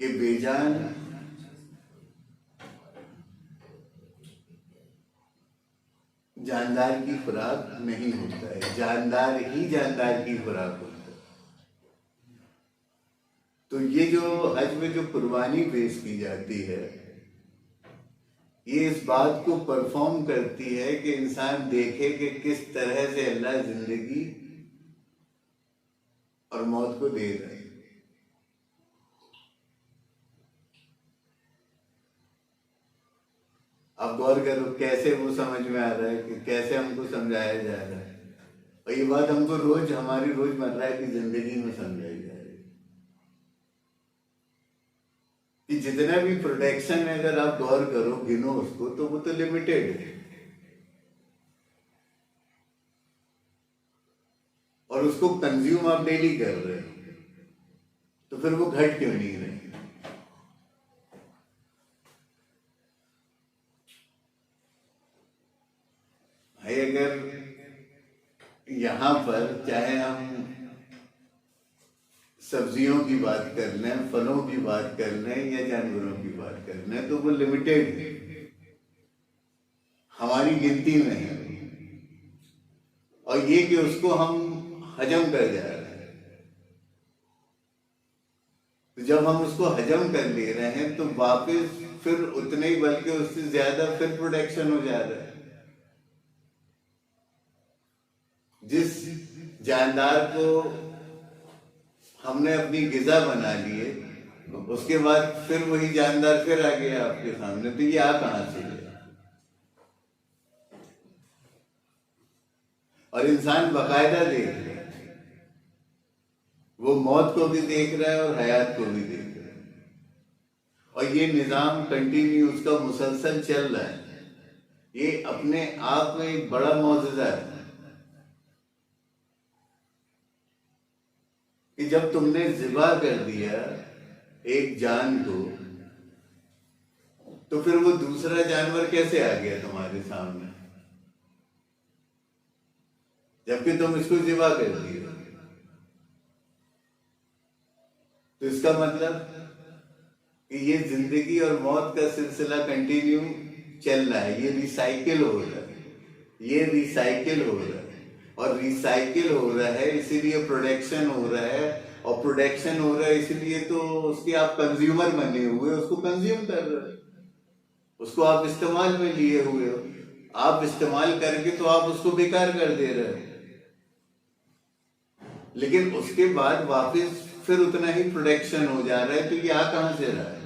कि बेजान जानदार की खुराक नहीं होता है, जानदार ही जानदार की खुराक होता है। तो ये जो हज में जो कुर्बानी पेश की जाती है, ये इस बात को परफॉर्म करती है कि इंसान देखे कि किस तरह से अल्लाह जिंदगी और मौत को दे रहा है। अब गौर करो कैसे वो समझ में आ रहा है कि कैसे हमको समझाया जा रहा है, और ये बात हमको रोज हमारी रोजमर्रा की जिंदगी में समझाई जा रही है कि जितना भी प्रोटेक्शन है, अगर आप गौर करो गिनो उसको, तो वो तो लिमिटेड है, और उसको कंज्यूम आप डेली कर रहे हो, तो फिर वो घट क्यों नहीं रही? भाई अगर यहाँ पर चाहे हम सब्जियों की बात कर लें, फलों की बात कर लें या जानवरों की बात कर लें, तो वो लिमिटेड है, हमारी गिनती में है, और ये कि उसको हम हजम कर जा रहे हैं। तो जब हम उसको हजम कर ले रहे हैं तो वापस फिर उतने ही बल्कि उससे ज्यादा फिर प्रोडक्शन हो जा रहा है। जिस जानदार को हमने अपनी गिजा बना लिए, उसके बाद फिर वही जानदार फिर आ गया आपके सामने, तो ये आ कहां से है? और इंसान बाकायदा देख रहा है, वो मौत को भी देख रहा है और हयात को भी देख रहा है, और ये निजाम कंटिन्यू उसका मुसलसल चल रहा है। ये अपने आप में एक बड़ा मौजूदा है कि जब तुमने ज़िबा कर दिया एक जान को, तो फिर वो दूसरा जानवर कैसे आ गया तुम्हारे सामने, जबकि तुम इसको ज़िबा कर दिए? तो इसका मतलब कि ये जिंदगी और मौत का सिलसिला कंटिन्यू चल रहा है, ये रिसाइकिल हो रहा है, ये रिसाइकिल हो रहा है, और रिसाइकिल हो रहा है इसीलिए प्रोडक्शन हो रहा है, और प्रोडक्शन हो रहा है इसीलिए तो उसके आप कंज्यूमर बने हुए, उसको कंज्यूम कर रहे हो, उसको आप इस्तेमाल में लिए हुए हो। आप इस्तेमाल करके तो आप उसको बेकार कर दे रहे हो, लेकिन उसके बाद वापस फिर उतना ही प्रोडक्शन हो जा रहा है। तो ये आ कहां से रहा है?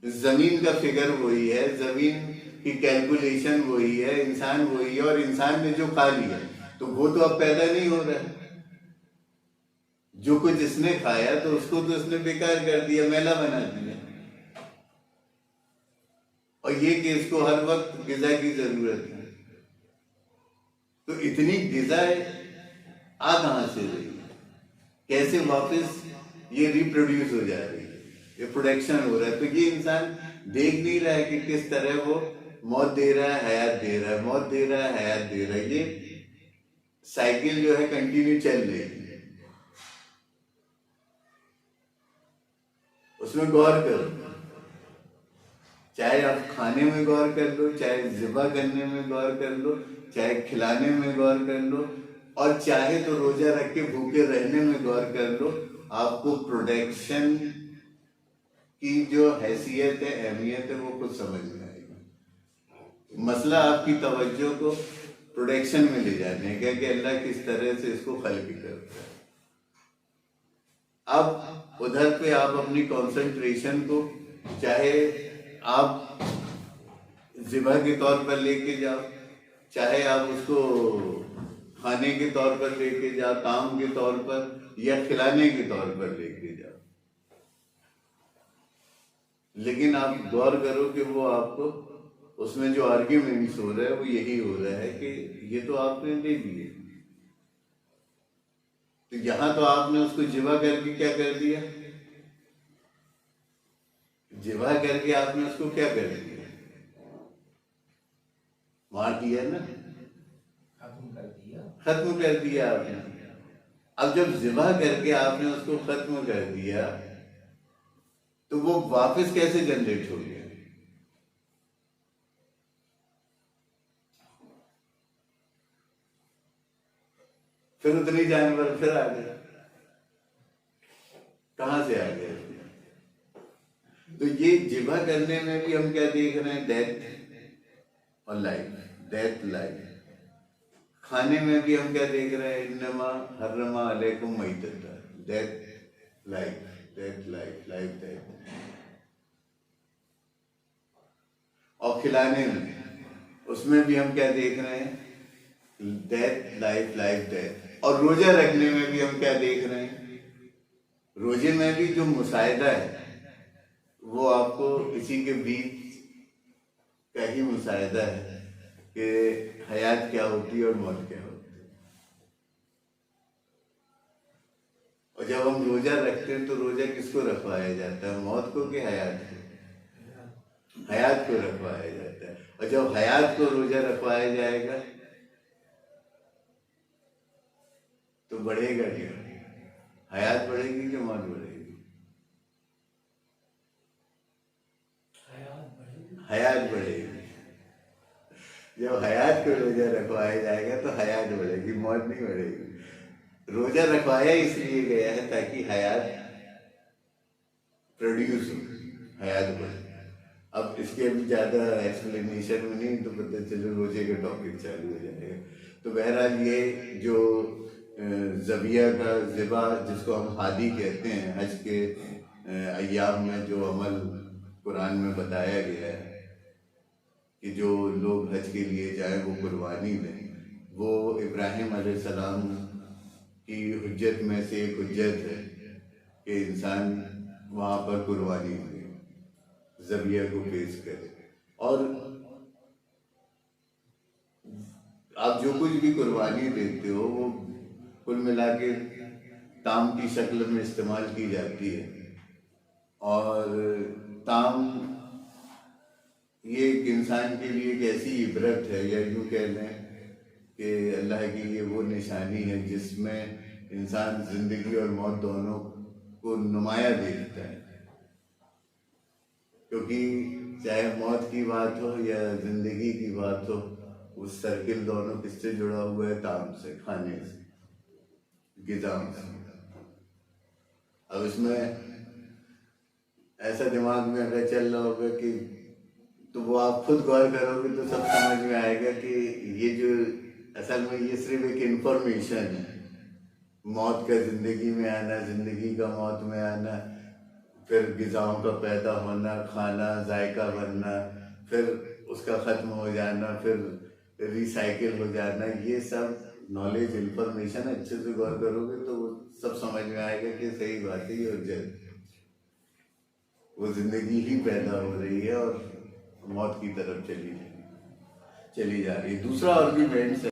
जमीन का फिगर वही है, जमीन की कैलकुलेशन वही है, इंसान वही है, और इंसान ने जो खा लिया तो वो तो अब पैदा नहीं हो रहा है। जो कुछ इसने खाया तो उसको तो इसने बेकार कर दिया, मैला बना दिया, और ये कि इसको हर वक्त गिजा की जरूरत है। तो इतनी गिजा आ कहां से रही है? कैसे वापस ये रिप्रोड्यूस हो जा रही है, ये प्रोडक्शन हो रहा है? तो ये इंसान देख नहीं रहा है कि किस तरह वो मौत दे रहा है, हयात दे रहा है, मौत दे रहा है, हयात दे रहा है। ये साइकिल जो है कंटिन्यू चल रही है। उसमें गौर करो, चाहे आप खाने में गौर कर लो, चाहे ज़िबा करने में गौर कर लो, चाहे खिलाने में गौर कर लो, और चाहे तो रोजा रख के भूखे रहने में गौर कर लो, आपको प्रोडक्शन की जो हैसियत है, अहमियत है, वो कुछ समझ में आएगा। मसला आपकी तवज्जो को प्रोडक्शन में ले जाने का कि अल्लाह किस तरह से इसको खल्क करता है। अब उधर पे आप अपनी कंसंट्रेशन को चाहे आप ज़िबा के तौर पर लेके जाओ, चाहे आप उसको खाने के तौर पर लेके जाओ, काम के तौर पर या खिलाने के तौर पर लेके जाओ, लेकिन आप गौर करो कि वो आपको उसमें जो आर्ग्यूमेंट्स हो रहा है वो यही हो रहा है कि ये तो आपने दे दिए, तो यहां तो आपने उसको जिवा करके क्या कर दिया, जिवा करके आपने उसको क्या कर दिया, मार दिया ना, खत्म कर दिया आपने। अब जब जिबा करके आपने उसको खत्म कर दिया तो वो वापस कैसे जनरेट हो गया? फिर उतनी जानवर फिर आ गए, कहां से आ गए? तो ये जिबा करने में भी हम क्या देख रहे हैं, डेथ और लाइफ, डेथ लाइफ। खाने में भी हम क्या देख रहे हैं, इन्नमा हर्रमा अलैकुम मैतता, death life, death life, life death. और खिलाने में उसमें भी हम क्या देख रहे हैं, डेथ लाइफ, लाइफ डेथ। और रोजा रखने में भी हम क्या देख रहे हैं, रोजे में भी जो मुशाहिदा है वो आपको इसी के बीच का ही मुशाहिदा है कि हयात क्या होती है और मौत क्या होती है। और जब हम रोजा रखते हैं तो रोजा किसको रखवाया जाता है, मौत को कि हयात को? हयात को रखवाया जाता है। और जब हयात को रोजा रखवाया जाएगा तो बढ़ेगा क्या, हयात बढ़ेगी कि मौत बढ़ेगी? हयात बढ़ेगी। जब हयात को रोजा रखवाया जाएगा तो हयात बढ़ेगी, मौत नहीं बढ़ेगी। रोजा रखवाया इसलिए गया है ताकि हयात प्रोड्यूस हो, हयात बढ़े। अब इसके अभी ज्यादा एक्सप्लेनेशन में नहीं तो पता चलो रोजे का टॉपिक चालू हो जाएगा। तो बहरहाल ये जो ज़बिया का ज़िबा जिसको हम हादी कहते हैं, हज के अय्याम में जो अमल कुरान में बताया गया है कि जो लोग हज के लिए जाए वो कुर्बानी दें, वो इब्राहिम अलैहिस्सलाम की हुज्जत में से एक हुज्जत है कि इंसान वहाँ पर कुर्बानी दे, ज़बिया को पेश करे। और आप जो कुछ भी कुर्बानी देते हो वो कुल मिला के ताम की शक्ल में इस्तेमाल की जाती है। और ताम ये एक इंसान के लिए एक ऐसी इबरत है, या यूँ कह लें कि अल्लाह की ये वो निशानी है जिसमें इंसान जिंदगी और मौत दोनों को नुमाया देखता है। क्योंकि चाहे मौत की बात हो या जिंदगी की बात हो, वो सर्किल दोनों किससे जुड़ा हुआ है, ताम से, खाने से, गिज़ाम से। अब इसमें ऐसा दिमाग में अगर चल रहा होगा कि तो वो आप खुद गौर करोगे तो सब समझ में आएगा कि ये जो असल में ये सिर्फ एक इंफॉर्मेशन है, मौत का जिंदगी में आना, जिंदगी का मौत में आना, फिर गिज़ाओं का पैदा होना, खाना, जायका बनना, फिर उसका ख़त्म हो जाना, फिर रिसाइकिल हो जाना, ये सब नॉलेज, इंफॉर्मेशन अच्छे से गौर करोगे तो वो सब समझ में आएगा कि सही बात है, ये उज्जत वो जिंदगी ही पैदा हो रही है और मौत की तरफ चली जा रही है। दूसरा आर्ग्यूमेंट